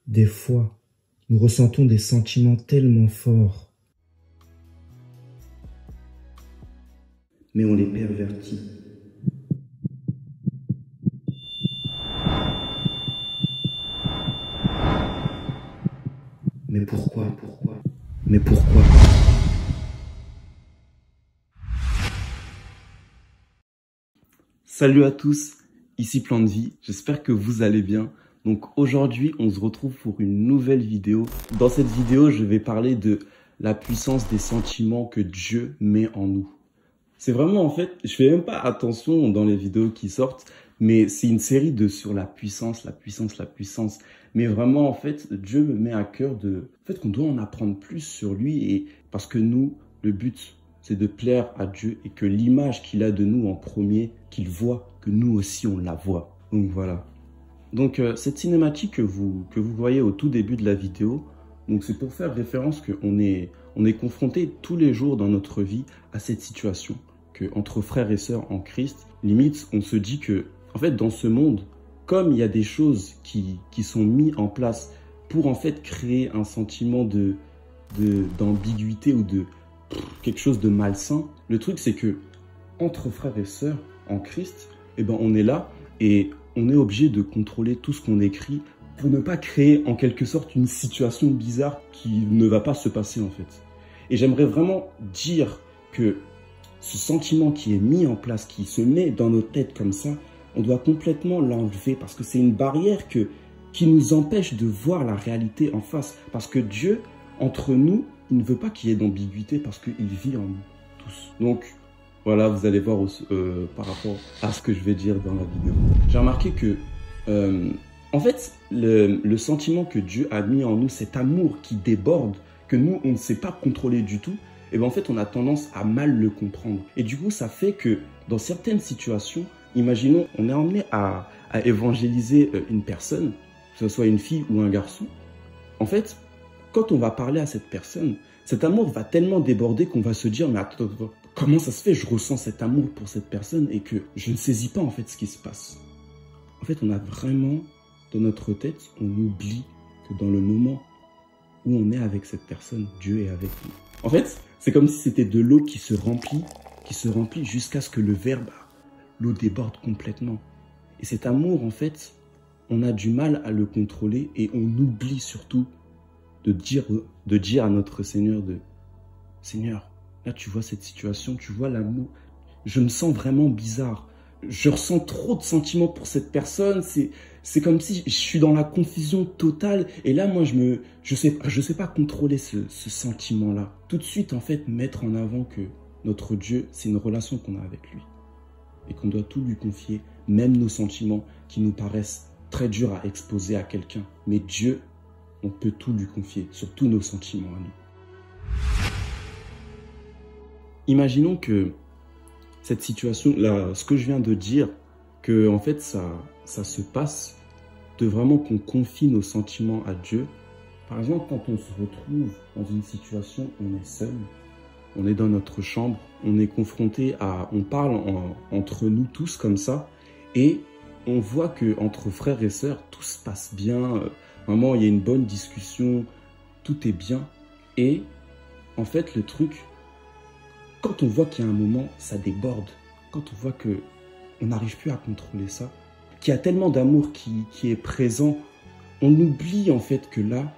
Des fois, nous ressentons des sentiments tellement forts, mais on les pervertit. Mais pourquoi? Mais pourquoi? Salut à tous, ici Plan de Vie, j'espère que vous allez bien. Donc aujourd'hui, on se retrouve pour une nouvelle vidéo. Dans cette vidéo, je vais parler de la puissance des sentiments que Dieu met en nous. C'est vraiment, en fait, je fais même pas attention dans les vidéos qui sortent, mais c'est une série sur la puissance. Mais vraiment, en fait, Dieu me met à cœur qu'on doit en apprendre plus sur lui, et parce que nous, le but, c'est de plaire à Dieu et que l'image qu'il a de nous en premier, qu'il voit, que nous aussi on la voit. Donc voilà. Donc cette cinématique que vous voyez au tout début de la vidéo, donc c'est pour faire référence qu'on est confronté tous les jours dans notre vie à cette situation, que entre frères et sœurs en Christ, limite on se dit que en fait dans ce monde, comme il y a des choses qui sont mises en place pour en fait créer un sentiment d'ambiguïté ou de quelque chose de malsain, le truc c'est que entre frères et sœurs en Christ, eh ben on est là et on est obligé de contrôler tout ce qu'on écrit pour ne pas créer en quelque sorte une situation bizarre qui ne va pas se passer en fait. Et j'aimerais vraiment dire que ce sentiment qui est mis en place, qui se met dans nos têtes comme ça, on doit complètement l'enlever parce que c'est une barrière qui nous empêche de voir la réalité en face. Parce que Dieu, entre nous, il ne veut pas qu'il y ait d'ambiguïté parce qu'il vit en nous tous. Donc, voilà, vous allez voir par rapport à ce que je vais dire dans la vidéo. J'ai remarqué que, en fait, le sentiment que Dieu a mis en nous, cet amour qui déborde, que nous, on ne sait pas contrôler du tout, et bien en fait, on a tendance à mal le comprendre. Et du coup, ça fait que dans certaines situations, imaginons, on est emmené à évangéliser une personne, que ce soit une fille ou un garçon. En fait, quand on va parler à cette personne, cet amour va tellement déborder qu'on va se dire, mais attends, comment ça se fait, je ressens cet amour pour cette personne et que je ne saisis pas en fait ce qui se passe. En fait, on a vraiment, dans notre tête, on oublie que dans le moment où on est avec cette personne, Dieu est avec nous. En fait, c'est comme si c'était de l'eau qui se remplit jusqu'à ce que le verre, l'eau déborde complètement. Et cet amour, en fait, on a du mal à le contrôler et on oublie surtout de dire à notre Seigneur Seigneur, là tu vois cette situation, tu vois l'amour, je me sens vraiment bizarre, je ressens trop de sentiments pour cette personne, c'est comme si je suis dans la confusion totale et là moi je sais pas contrôler ce sentiment-là. Tout de suite en fait mettre en avant que notre Dieu, c'est une relation qu'on a avec lui et qu'on doit tout lui confier, même nos sentiments qui nous paraissent très durs à exposer à quelqu'un. Mais Dieu, on peut tout lui confier, surtout nos sentiments à nous. Imaginons que cette situation-là, ce que je viens de dire, que en fait ça se passe de vraiment qu'on confie nos sentiments à Dieu. Par exemple, quand on se retrouve dans une situation où on est seul, on est dans notre chambre, on est confronté on parle entre nous tous comme ça, et on voit que entre frères et sœurs, tout se passe bien. Vraiment, il y a une bonne discussion, tout est bien. Et en fait, le truc, quand on voit qu'il y a un moment, ça déborde. Quand on voit qu'on n'arrive plus à contrôler ça, qu'il y a tellement d'amour qui est présent, on oublie en fait que là,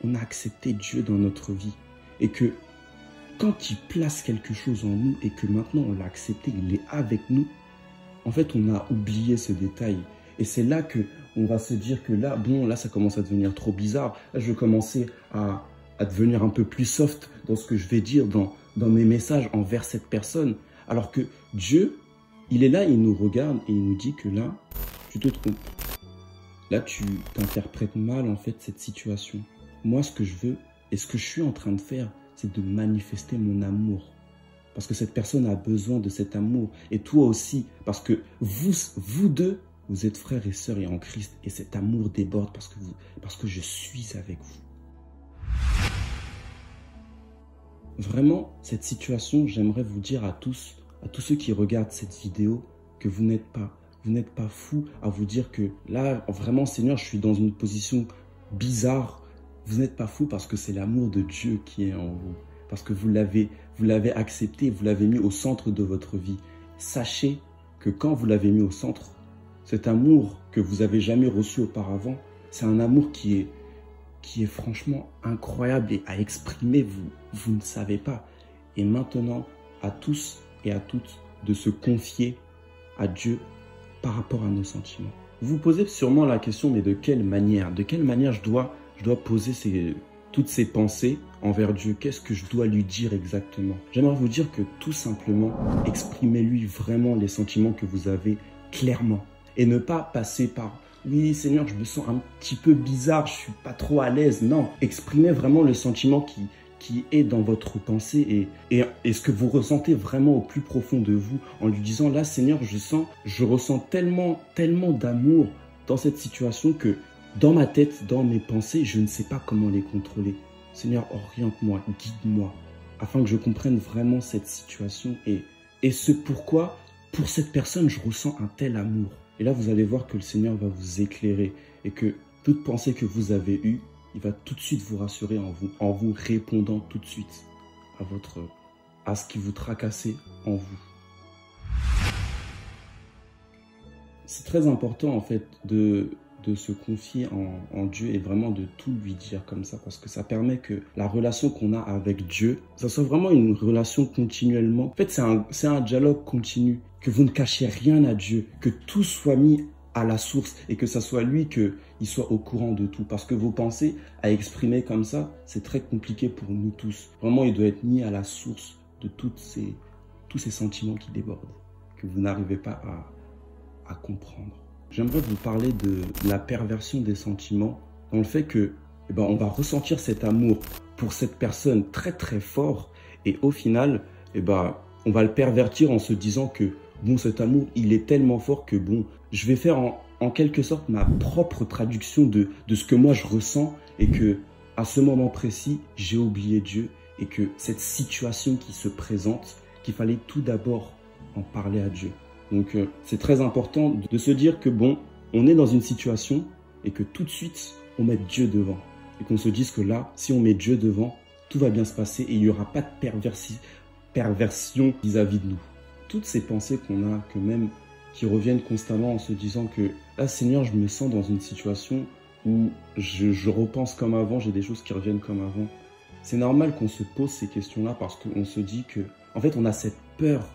on a accepté Dieu dans notre vie. Et que quand il place quelque chose en nous et que maintenant on l'a accepté, il est avec nous, en fait, on a oublié ce détail. Et c'est là qu'on va se dire que là, là, ça commence à devenir trop bizarre. Là, je vais commencer à devenir un peu plus soft dans ce que je vais dire, dans mes messages envers cette personne. Alors que Dieu, il est là, il nous regarde et il nous dit que là, tu te trompes. Là, tu t'interprètes mal, en fait, cette situation. Moi, ce que je veux et ce que je suis en train de faire, c'est de manifester mon amour. Parce que cette personne a besoin de cet amour. Et toi aussi, parce que vous deux, vous êtes frères et sœurs et en Christ. Et cet amour déborde parce que je suis avec vous. Vraiment, cette situation, j'aimerais vous dire à tous ceux qui regardent cette vidéo, que vous n'êtes pas fous à vous dire que là, vraiment, Seigneur, je suis dans une position bizarre, vous n'êtes pas fou parce que c'est l'amour de Dieu qui est en vous. Parce que vous l'avez accepté, vous l'avez mis au centre de votre vie. Sachez que quand vous l'avez mis au centre, cet amour que vous n'avez jamais reçu auparavant, c'est un amour qui est franchement incroyable et à exprimer, vous ne savez pas. Et maintenant, à tous et à toutes, de se confier à Dieu par rapport à nos sentiments. Vous vous posez sûrement la question, mais de quelle manière? De quelle manière je dois poser toutes ces pensées envers Dieu? Qu'est-ce que je dois lui dire exactement? J'aimerais vous dire que tout simplement, exprimez-lui vraiment les sentiments que vous avez clairement. Et ne pas passer par « oui Seigneur, je me sens un petit peu bizarre, je suis pas trop à l'aise ». Non, exprimez vraiment le sentiment qui est dans votre pensée et ce que vous ressentez vraiment au plus profond de vous en lui disant « là Seigneur, je ressens tellement d'amour dans cette situation que dans ma tête, dans mes pensées, je ne sais pas comment les contrôler. Seigneur, oriente-moi, guide-moi, afin que je comprenne vraiment cette situation et ce pourquoi, pour cette personne, je ressens un tel amour. » Et là, vous allez voir que le Seigneur va vous éclairer et que toute pensée que vous avez eue, il va tout de suite vous rassurer en vous répondant tout de suite à ce qui vous tracassait en vous. C'est très important en fait de se confier en Dieu et vraiment de tout lui dire comme ça parce que ça permet que la relation qu'on a avec Dieu, ça soit vraiment une relation continuellement. En fait, c'est un dialogue continu, que vous ne cachiez rien à Dieu, que tout soit mis à la source et que ça soit lui qu'il soit au courant de tout. Parce que vos pensées à exprimer comme ça, c'est très compliqué pour nous tous. Vraiment, il doit être mis à la source de tous ces sentiments qui débordent, que vous n'arrivez pas à comprendre. J'aimerais vous parler de la perversion des sentiments, dans le fait que on va ressentir cet amour pour cette personne très très fort et au final, on va le pervertir en se disant que bon, cet amour, il est tellement fort que bon, je vais faire en quelque sorte ma propre traduction de ce que moi je ressens et que à ce moment précis, j'ai oublié Dieu et que cette situation qui se présente, qu'il fallait tout d'abord en parler à Dieu. Donc c'est très important de se dire que bon, on est dans une situation et que tout de suite, on met Dieu devant. Et qu'on se dise que là, si on met Dieu devant, tout va bien se passer et il n'y aura pas de perversion vis-à-vis de nous. Toutes ces pensées qu'on a, qui reviennent constamment en se disant que là, Seigneur, je me sens dans une situation où je repense comme avant, j'ai des choses qui reviennent comme avant. C'est normal qu'on se pose ces questions-là parce qu'on se dit que, en fait, on a cette peur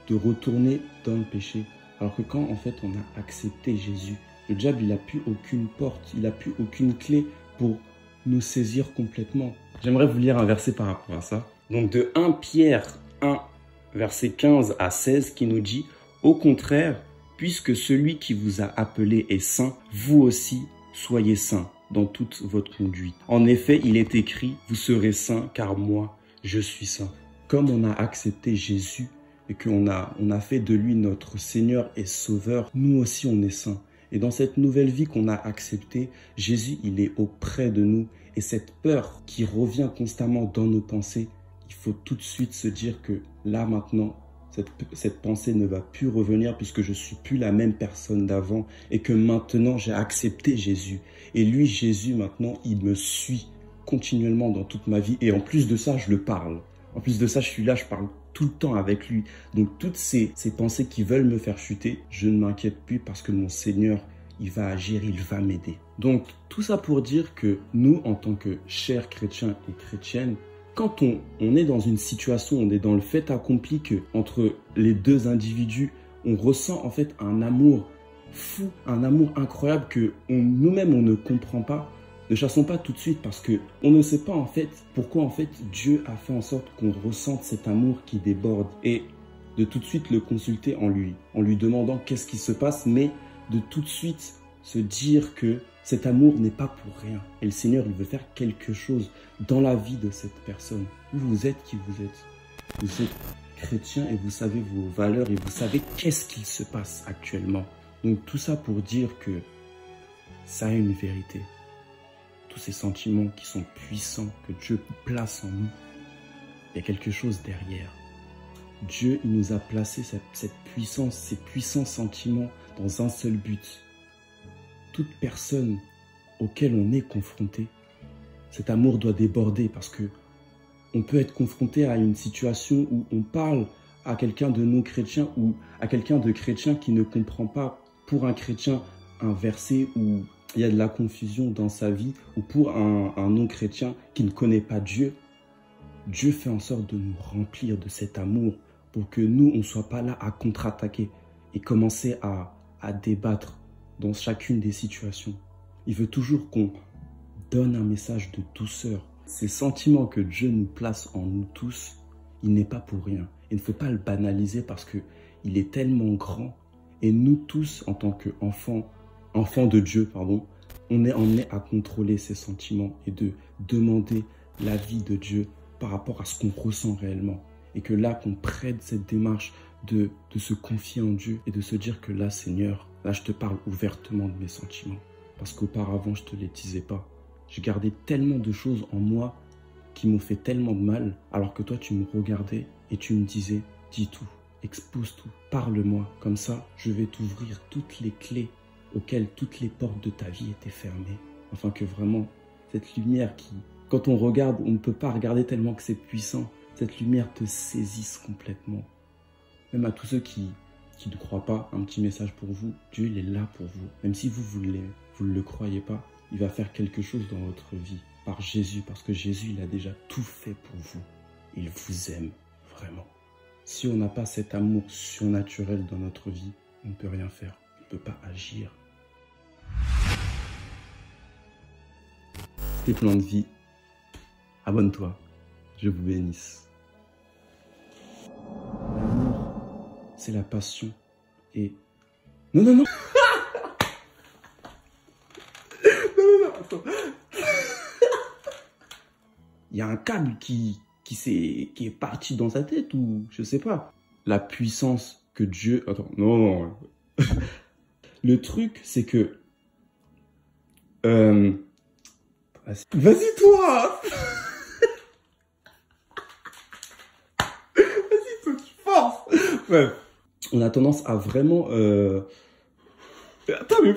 de retourner dans le péché. Alors que quand, en fait, on a accepté Jésus, le diable, il n'a plus aucune porte, il n'a plus aucune clé pour nous saisir complètement. J'aimerais vous lire un verset par rapport à ça. Donc, de 1 Pierre 1, verset 15 à 16, qui nous dit « Au contraire, puisque celui qui vous a appelé est saint, vous aussi soyez saints dans toute votre conduite. En effet, il est écrit « Vous serez saints, car moi, je suis saint. » Comme on a accepté Jésus, et qu'on a fait de lui notre Seigneur et Sauveur, nous aussi on est saints. Et dans cette nouvelle vie qu'on a acceptée, Jésus, il est auprès de nous. Et cette peur qui revient constamment dans nos pensées, il faut tout de suite se dire que là maintenant, cette pensée ne va plus revenir puisque je ne suis plus la même personne d'avant et que maintenant j'ai accepté Jésus. Et lui, Jésus, maintenant, il me suit continuellement dans toute ma vie. Et en plus de ça, je le parle. En plus de ça, je suis là, je parle tout le temps avec lui. Donc toutes ces pensées qui veulent me faire chuter, je ne m'inquiète plus parce que mon Seigneur, il va agir, il va m'aider. Donc tout ça pour dire que nous, en tant que chers chrétiens et chrétiennes, quand on est dans une situation, on est dans le fait accompli que entre les deux individus, on ressent en fait un amour fou, un amour incroyable que nous-mêmes on ne comprend pas. Ne chassons pas tout de suite parce que on ne sait pas en fait pourquoi en fait Dieu a fait en sorte qu'on ressente cet amour qui déborde et de tout de suite le consulter en lui demandant qu'est-ce qui se passe, mais de tout de suite se dire que cet amour n'est pas pour rien. Et le Seigneur, il veut faire quelque chose dans la vie de cette personne. Vous êtes qui vous êtes. Vous êtes chrétien et vous savez vos valeurs et vous savez qu'est-ce qu'il se passe actuellement. Donc tout ça pour dire que ça a une vérité. Tous ces sentiments qui sont puissants, que Dieu place en nous, il y a quelque chose derrière. Dieu, il nous a placé cette puissance, ces puissants sentiments dans un seul but. Toute personne auquel on est confronté, cet amour doit déborder parce que on peut être confronté à une situation où on parle à quelqu'un de non-chrétien ou à quelqu'un de chrétien qui ne comprend pas pour un chrétien un verset où il y a de la confusion dans sa vie, ou pour un non-chrétien qui ne connaît pas Dieu. Dieu fait en sorte de nous remplir de cet amour pour que nous, on ne soit pas là à contre-attaquer et commencer à débattre dans chacune des situations. Il veut toujours qu'on donne un message de douceur. Ces sentiments que Dieu nous place en nous tous, il n'est pas pour rien. Il ne faut pas le banaliser parce qu'il est tellement grand. Et nous tous, en tant qu'enfants de Dieu, on est emmenés à contrôler ces sentiments et de demander l'avis de Dieu par rapport à ce qu'on ressent réellement. Et que là, qu'on prenne cette démarche de se confier en Dieu et de se dire que là, Seigneur, là, je te parle ouvertement de mes sentiments. Parce qu'auparavant, je ne te les disais pas. J'ai gardé tellement de choses en moi qui m'ont fait tellement de mal, alors que toi, tu me regardais et tu me disais, dis tout, expose tout, parle-moi. Comme ça, je vais t'ouvrir toutes les clés auxquelles toutes les portes de ta vie étaient fermées. Afin que vraiment, cette lumière qui, quand on regarde, on ne peut pas regarder tellement que c'est puissant, cette lumière te saisisse complètement. Même à tous ceux qui ne croient pas, un petit message pour vous, Dieu il est là pour vous. Même si vous ne le croyez pas, il va faire quelque chose dans votre vie par Jésus, parce que Jésus il a déjà tout fait pour vous. Il vous aime vraiment. Si on n'a pas cet amour surnaturel dans notre vie, on ne peut rien faire, on ne peut pas agir. C'était Plan de Vie. Abonne-toi, je vous bénisse. L'amour, c'est la passion. Et... Non, non, non. Non, attends. Il y a un câble qui est parti dans sa tête ou je sais pas. La puissance que Dieu... Attends, non. Le truc, c'est que... Vas-y, toi. Vas-y, toi, tu forces. Ouais. On a tendance à vraiment... Attends, mais...